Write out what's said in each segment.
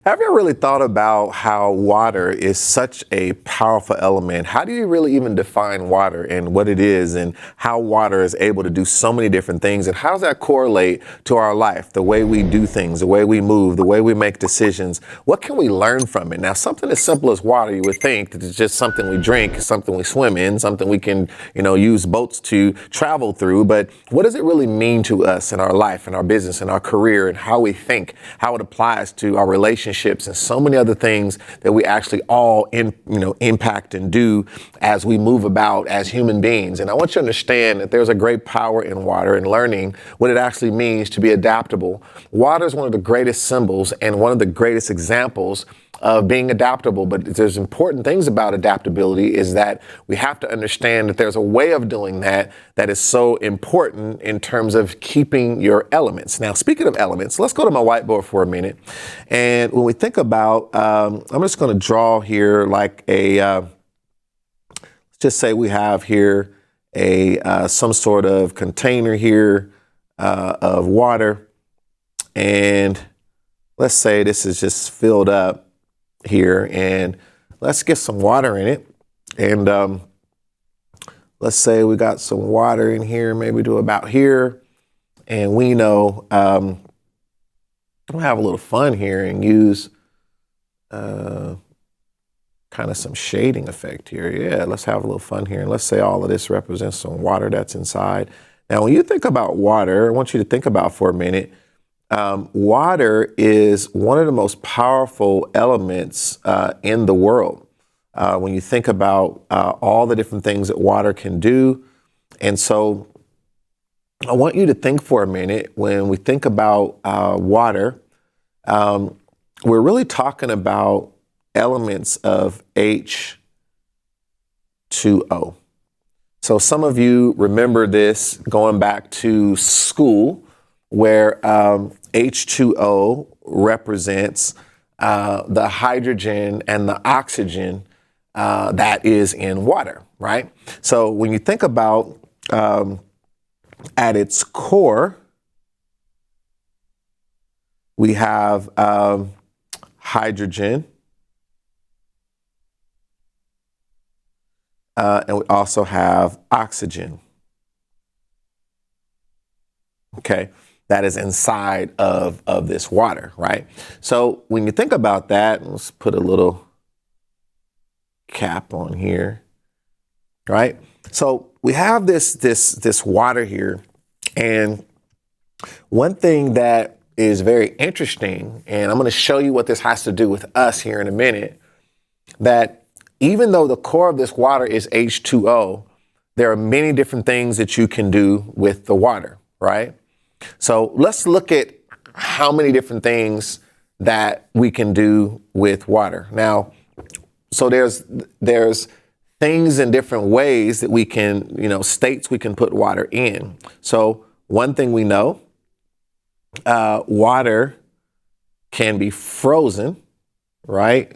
Have you ever really thought about how water is such a powerful element? How do you really even define water and what it is and how water is able to do so many different things? And how does that correlate to our life, the way we do things, the way we move, the way we make decisions? What can we learn from it? Now, something as simple as water, you would think that it's just something we drink, something we swim in, something we can, use boats to travel through. But what does it really mean to us in our life, in our business, in our career, and how we think, how it applies to our relationships and so many other things that we actually all impact and do as we move about as human beings. And I want you to understand that there's a great power in water and learning what it actually means to be adaptable. Water is one of the greatest symbols and one of the greatest examples of being adaptable. But there's important things about adaptability is that we have to understand that there's a way of doing that that is so important in terms of keeping your elements. Now, speaking of elements, let's go to my whiteboard for a minute. And when we think about, I'm just going to draw here like let's just say we have here some sort of container here of water. And let's say this is just filled up here, and let's get some water in it. And let's say we got some water in here, maybe to about here. And we know I'm gonna have a little fun here and use kind of some shading effect here. Yeah, let's have a little fun here. And let's say all of this represents some water that's inside. Now, when you think about water, I want you to think about for a minute, water is one of the most powerful elements in the world. When you think about all the different things that water can do. And so I want you to think for a minute, when we think about water, we're really talking about elements of H2O. So some of you remember this going back to school, where H2O represents the hydrogen and the oxygen that is in water, right? So when you think about at its core, we have hydrogen, and we also have oxygen. Okay. That is inside of this water, right? So when you think about that, let's put a little cap on here, right? So we have this water here, and one thing that is very interesting, and I'm going to show you what this has to do with us here in a minute, that even though the core of this water is H2O, there are many different things that you can do with the water, right? So let's look at how many different things that we can do with water. Now, so there's things in different ways that we can, states we can put water in. So one thing we know, water can be frozen, right?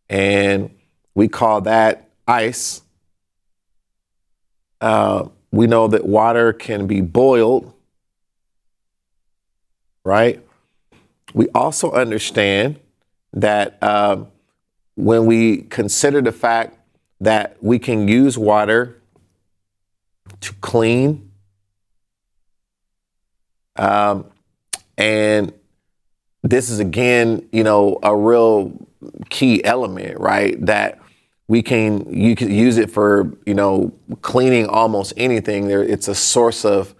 And we call that ice. We know that water can be boiled, right? We also understand that when we consider the fact that we can use water to clean, and this is again, a real key element, right? That you can use it for, cleaning almost anything. It's a source of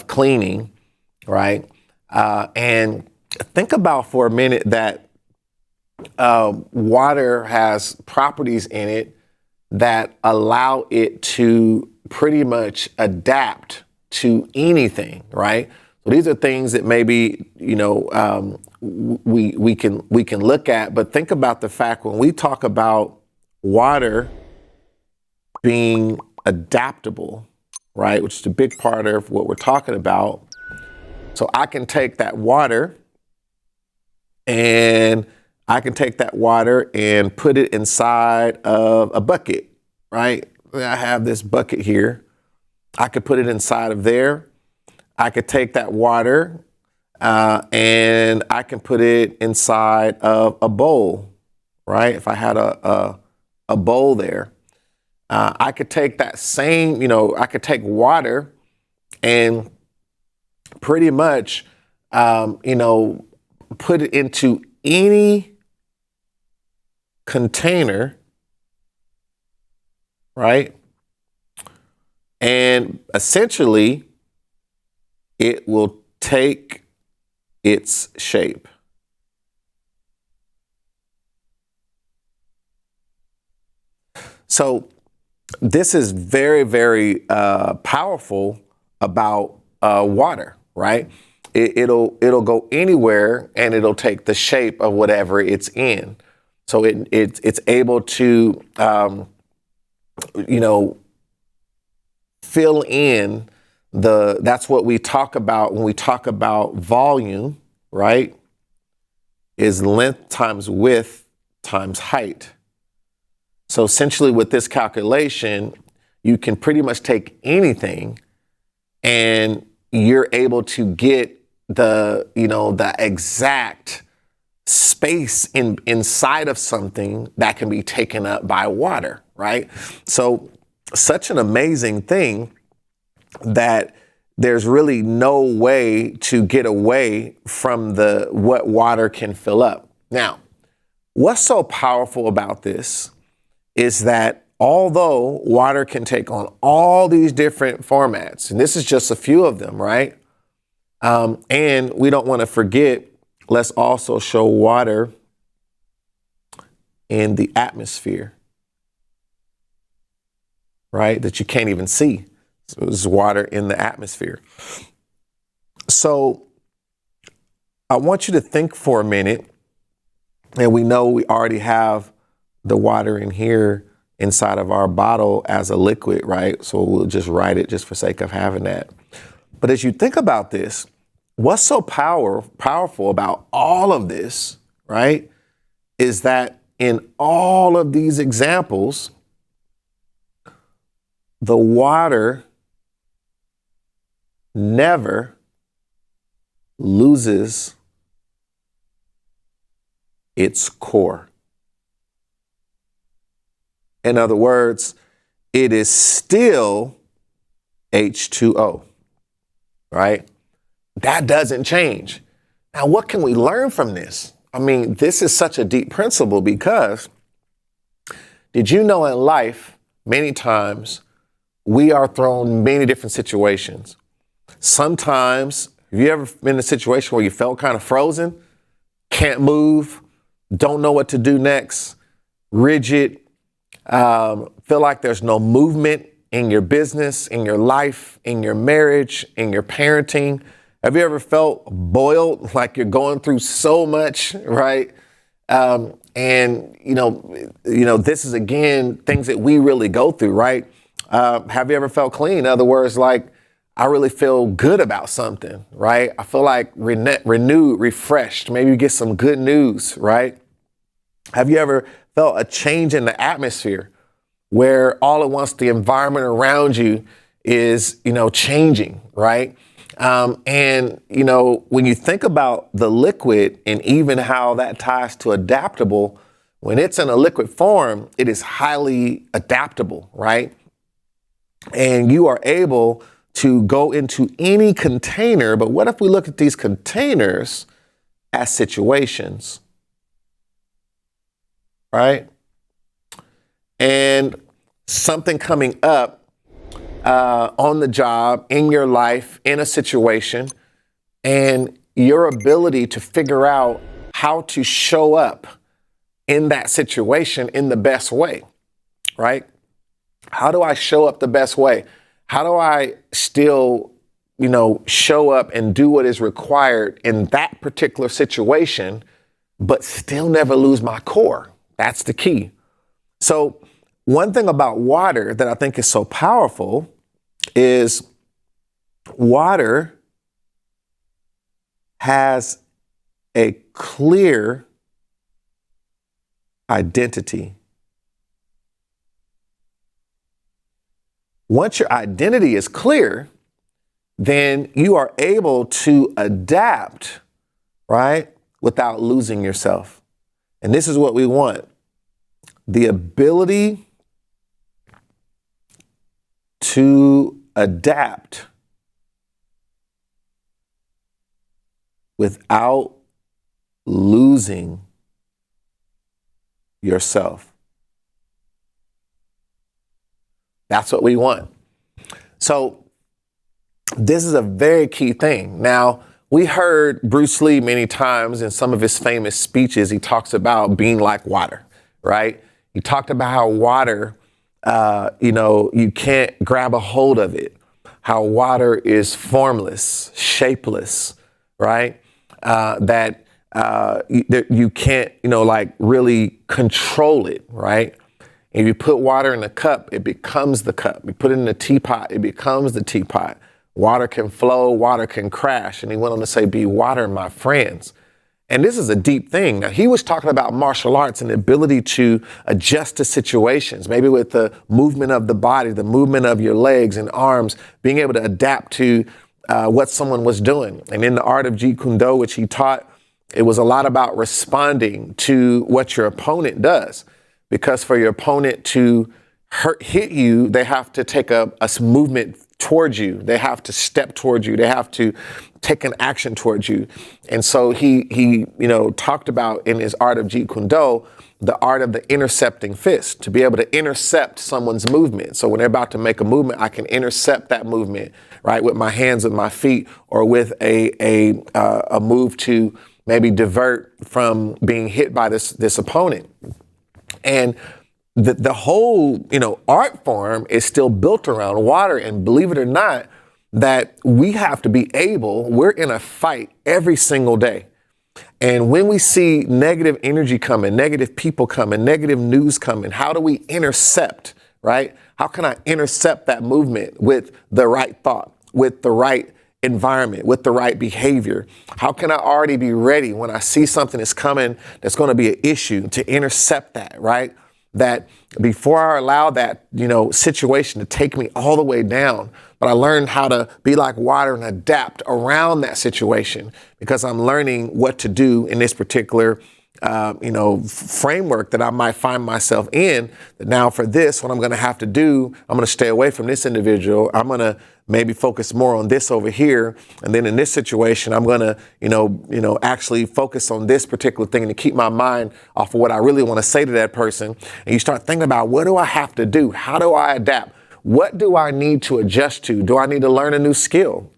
cleaning, right? And think about for a minute that water has properties in it that allow it to pretty much adapt to anything, right? So these are things that maybe, we can look at, but think about the fact when we talk about water being adaptable, right, which is a big part of what we're talking about. So I can take that water and put it inside of a bucket, right? I have this bucket here. I could put it inside of there. I could take that water and I can put it inside of a bowl, right? If I had a bowl there, I could take that same, I could take water and pretty much, put it into any container, right? And essentially, it will take its shape. So this is very, very powerful about water, right? It'll go anywhere and it'll take the shape of whatever it's in. So it's able to, fill in that's what we talk about when we talk about volume, right? Is length times width times height. So essentially with this calculation, you can pretty much take anything and you're able to get the exact space inside of something that can be taken up by water, right? So such an amazing thing that there's really no way to get away from what water can fill up. Now, what's so powerful about this is that although water can take on all these different formats, and this is just a few of them, right? And we don't want to forget, let's also show water in the atmosphere, right? That you can't even see. So there's water in the atmosphere. So I want you to think for a minute, and we know we already have the water in here inside of our bottle as a liquid, right? So we'll just write it just for sake of having that. But as you think about this, what's so powerful about all of this, right, is that in all of these examples, the water never loses its core. In other words, it is still H2O, right? That doesn't change. Now, what can we learn from this? I mean, this is such a deep principle because did you know in life, many times we are thrown in many different situations. Sometimes, have you ever been in a situation where you felt kind of frozen, can't move, don't know what to do next, rigid, feel like there's no movement in your business, in your life, in your marriage, in your parenting? Have you ever felt boiled, like you're going through so much, right? And this is, again, things that we really go through, right? Have you ever felt clean? In other words, like, I really feel good about something, right? I feel like renewed, refreshed. Maybe you get some good news, right? Have you ever felt a change in the atmosphere where all at once the environment around you is, changing, right? And when you think about the liquid and even how that ties to adaptable, when it's in a liquid form, it is highly adaptable, right? And you are able to go into any container. But what if we look at these containers as situations, right? And something coming up on the job, in your life, in a situation, and your ability to figure out how to show up in that situation in the best way, right? How do I show up the best way? How do I still, show up and do what is required in that particular situation, but still never lose my core? That's the key. So one thing about water that I think is so powerful is water has a clear identity. Once your identity is clear, then you are able to adapt, right, without losing yourself. And this is what we want: the ability to adapt without losing yourself. That's what we want. So this is a very key thing. Now, we heard Bruce Lee many times in some of his famous speeches. He talks about being like water, right? He talked about how water, you can't grab a hold of it, how water is formless, shapeless, right? That you can't, really control it, right? If you put water in a cup, it becomes the cup. You put it in a teapot, it becomes the teapot. Water can flow, water can crash. And he went on to say, be water, my friends. And this is a deep thing. Now, he was talking about martial arts and the ability to adjust to situations, maybe with the movement of the body, the movement of your legs and arms, being able to adapt to what someone was doing. And in the art of Jeet Kune Do, which he taught, it was a lot about responding to what your opponent does. Because for your opponent to hit you, they have to take a movement towards you. They have to step towards you. They have to take an action towards you. And so he talked about in his art of Jeet Kune Do, the art of the intercepting fist, to be able to intercept someone's movement. So when they're about to make a movement, I can intercept that movement, right, with my hands, with my feet, or with a move to maybe divert from being hit by this opponent. And the whole, art form is still built around water. And believe it or not, that we have to be able, we're in a fight every single day. And when we see negative energy coming, negative people coming, negative news coming, how do we intercept, right? How can I intercept that movement with the right thought, with the right environment, with the right behavior? How can I already be ready when I see something that's coming that's going to be an issue to intercept that, right? That before I allow that, situation to take me all the way down, but I learned how to be like water and adapt around that situation, because I'm learning what to do in this particular framework that I might find myself in. That now for this, what I'm going to have to do, I'm going to stay away from this individual. I'm going to maybe focus more on this over here. And then in this situation, I'm going to, actually focus on this particular thing to keep my mind off of what I really want to say to that person. And you start thinking about, what do I have to do? How do I adapt? What do I need to adjust to? Do I need to learn a new skill?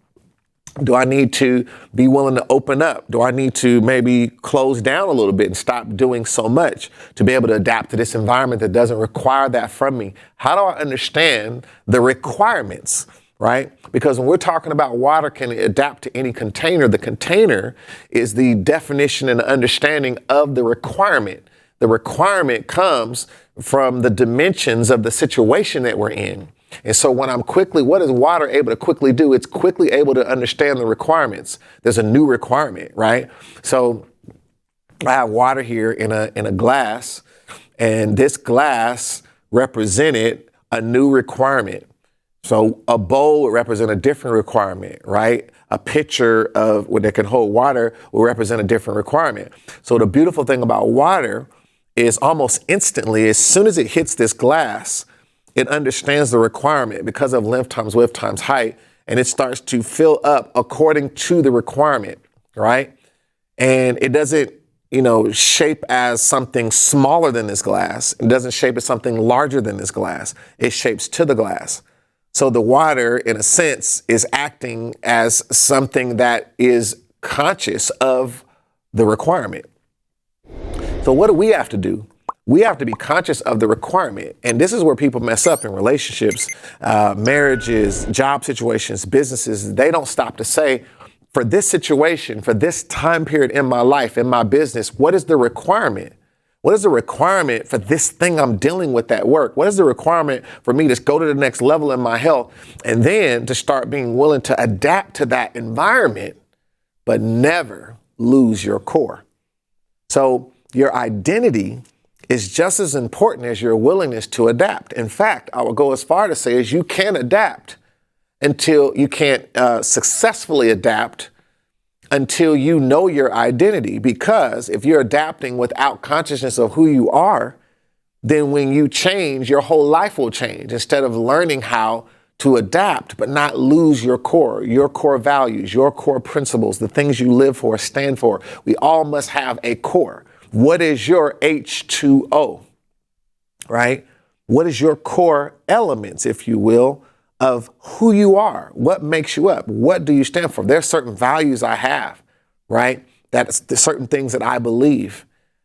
Do I need to be willing to open up? Do I need to maybe close down a little bit and stop doing so much to be able to adapt to this environment that doesn't require that from me? How do I understand the requirements, right? Because when we're talking about water can adapt to any container, the container is the definition and understanding of the requirement. The requirement comes from the dimensions of the situation that we're in. And so when what is water able to quickly do? It's quickly able to understand the requirements. There's a new requirement, right? So I have water here in a glass, and this glass represented a new requirement. So a bowl would represent a different requirement, right? A pitcher of what that can hold water will represent a different requirement. So the beautiful thing about water is almost instantly, as soon as it hits this glass, it understands the requirement because of length times width times height, and it starts to fill up according to the requirement, right? And it doesn't, shape as something smaller than this glass. It doesn't shape as something larger than this glass. It shapes to the glass. So the water, in a sense, is acting as something that is conscious of the requirement. So what do we have to do? We have to be conscious of the requirement. And this is where people mess up in relationships, marriages, job situations, businesses. They don't stop to say, for this situation, for this time period in my life, in my business, what is the requirement? What is the requirement for this thing I'm dealing with at work? What is the requirement for me to go to the next level in my health? And then to start being willing to adapt to that environment, but never lose your core. So your identity is just as important as your willingness to adapt. In fact, I would go as far to say as you can adapt until you can't successfully adapt until you know your identity. Because if you're adapting without consciousness of who you are, then when you change, your whole life will change. Instead of learning how to adapt, but not lose your core values, your core principles, the things you live for, stand for. We all must have a core. What is your H2O, right? What is your core elements, if you will, of who you are? What makes you up? What do you stand for? There's certain values I have, right? There's certain things that I believe.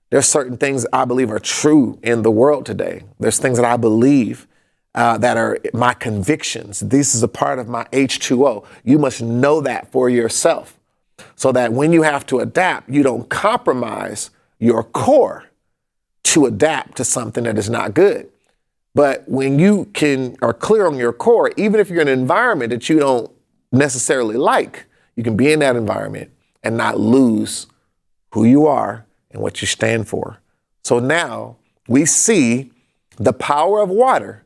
There's certain things I believe are true in the world today. There's things that I believe that are my convictions. This is a part of my H2O. You must know that for yourself so that when you have to adapt, you don't compromise your core to adapt to something that is not good. But when you are clear on your core, even if you're in an environment that you don't necessarily like, you can be in that environment and not lose who you are and what you stand for. So now we see the power of water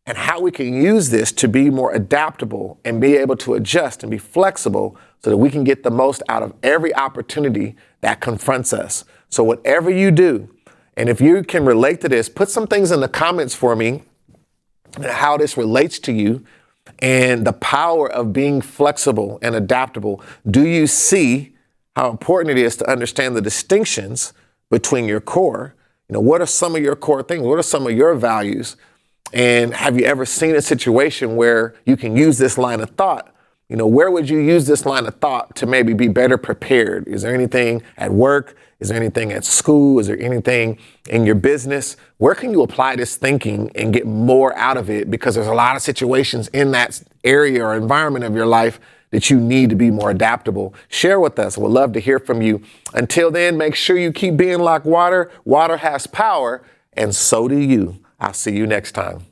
and how we can use this to be more adaptable and be able to adjust and be flexible so that we can get the most out of every opportunity that confronts us. So whatever you do, and if you can relate to this, put some things in the comments for me, how this relates to you and the power of being flexible and adaptable. Do you see how important it is to understand the distinctions between your core? What are some of your core things? What are some of your values? And have you ever seen a situation where you can use this line of thought? Where would you use this line of thought to maybe be better prepared? Is there anything at work? Is there anything at school? Is there anything in your business? Where can you apply this thinking and get more out of it? Because there's a lot of situations in that area or environment of your life that you need to be more adaptable. Share with us. We'd love to hear from you. Until then, make sure you keep being like water. Water has power, and so do you. I'll see you next time.